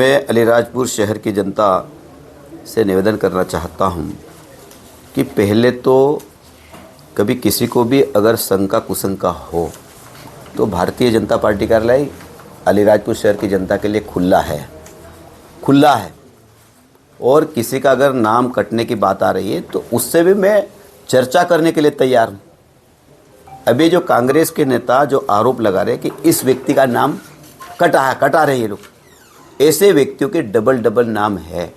मैं अलीराजपुर शहर की जनता से निवेदन करना चाहता हूं कि पहले तो कभी किसी को भी अगर शंका कुशंका हो तो भारतीय जनता पार्टी कार्यालय अलीराजपुर शहर की जनता के लिए खुला है। और किसी का अगर नाम कटने की बात आ रही है तो उससे भी मैं चर्चा करने के लिए तैयार हूँ। अभी जो कांग्रेस के नेता जो आरोप लगा रहे हैं कि इस व्यक्ति का नाम कटा रहे ये लोग, ऐसे व्यक्तियों के डबल नाम है।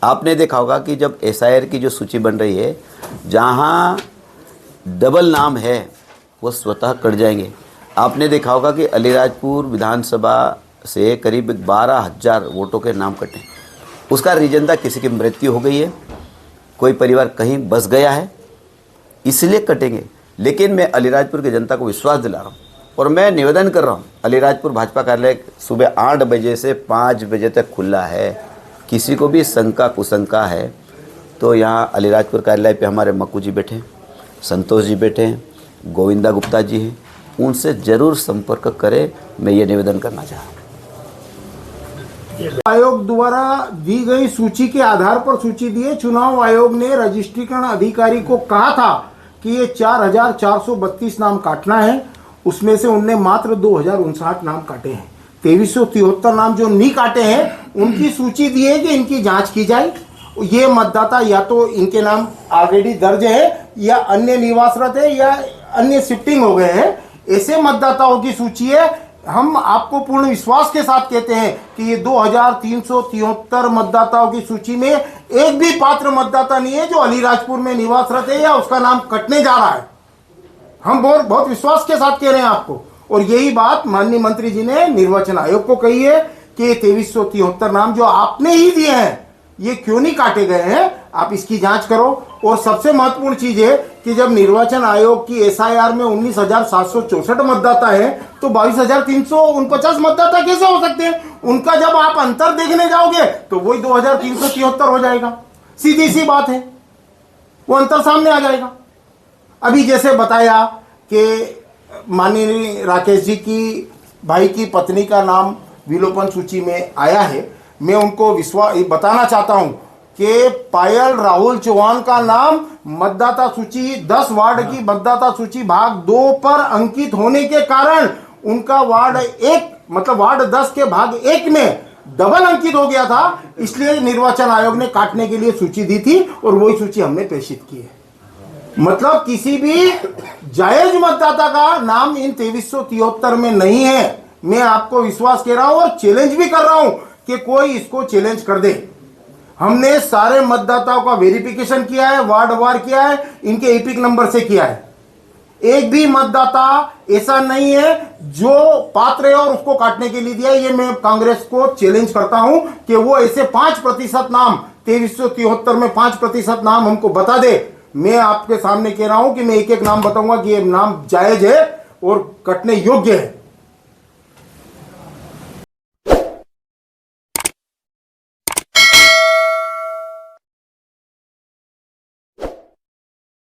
आपने देखा होगा कि जब एसआईआर की जो सूची बन रही है, जहाँ डबल नाम है वो स्वतः कट जाएंगे। आपने देखा होगा कि अलीराजपुर विधानसभा से करीब 12,000 वोटों के नाम कटे। उसका रीजन था किसी की मृत्यु हो गई है, कोई परिवार कहीं बस गया है, इसलिए कटेंगे। लेकिन मैं अलीराजपुर की जनता को विश्वास दिला रहा हूँ और मैं निवेदन कर रहा हूँ, अलीराजपुर भाजपा कार्यालय सुबह 8 बजे से 5 बजे तक खुला है। किसी को भी शंका कुशंका है तो यहाँ अलीराजपुर कार्यालय पे हमारे मक्कू जी बैठे हैं, संतोष जी बैठे हैं, गोविंदा गुप्ता जी हैं, उनसे ज़रूर संपर्क करें। मैं ये निवेदन करना चाह रहा हूँ। आयोग द्वारा दी गई सूची के आधार पर सूची दी है। चुनाव आयोग ने रजिस्ट्रीकरण अधिकारी को कहा था कि ये 4,432 नाम काटना है, उसमें से उनने मात्र 2,059 नाम काटे हैं। 2373 नाम जो नहीं काटे हैं उनकी सूची दी है कि इनकी जांच की जाए। ये मतदाता या तो इनके नाम ऑलरेडी दर्ज है या अन्य निवासरत है या अन्य शिफ्टिंग हो गए हैं, ऐसे मतदाताओं की सूची है। हम आपको पूर्ण विश्वास के साथ कहते हैं कि ये 2,373 मतदाताओं की सूची में एक भी पात्र मतदाता नहीं है जो अलीराजपुर में निवासरत है या उसका नाम कटने जा रहा है। हम बहुत विश्वास के साथ कह रहे हैं आपको। और यही बात माननीय मंत्री जी ने निर्वाचन आयोग को कही है कि 2373 नाम जो आपने ही दिए हैं ये क्यों नहीं काटे गए हैं, आप इसकी जांच करो। और सबसे महत्वपूर्ण चीज है कि जब निर्वाचन आयोग की एसआईआर में 19,764 मतदाता है तो 22,349 मतदाता कैसे हो सकते हैं? उनका जब आप अंतर देखने जाओगे तो वही 2,373 हो जाएगा। सीधी सी बात है, वो अंतर सामने आ जाएगा। अभी जैसे बताया कि माननीय राकेश जी की भाई की पत्नी का नाम विलोपन सूची में आया है, मैं उनको बताना चाहता हूं कि पायल राहुल चौहान का नाम मतदाता सूची 10 वार्ड की मतदाता सूची भाग 2 पर अंकित होने के कारण उनका वार्ड 1 मतलब वार्ड 10 के भाग 1 में डबल अंकित हो गया था। इसलिए निर्वाचन आयोग ने काटने के लिए सूची दी थी और वही सूची हमने प्रेषित की है। मतलब किसी भी जायज मतदाता का नाम इन 2373 में नहीं है। मैं आपको विश्वास कह रहा हूं और चैलेंज भी कर रहा हूं कि कोई इसको चैलेंज कर दे। हमने सारे मतदाताओं का वेरिफिकेशन किया है, वार्ड वार किया है, इनके एपिक नंबर से किया है। एक भी मतदाता ऐसा नहीं है जो पात्र है और उसको काटने के लिए दिया। ये मैं कांग्रेस को चैलेंज करता हूं कि वो ऐसे 5% नाम 2373 में 5% नाम हमको बता दे। मैं आपके सामने कह रहा हूं कि मैं एक एक नाम बताऊंगा कि ये नाम जायज है और कटने योग्य है।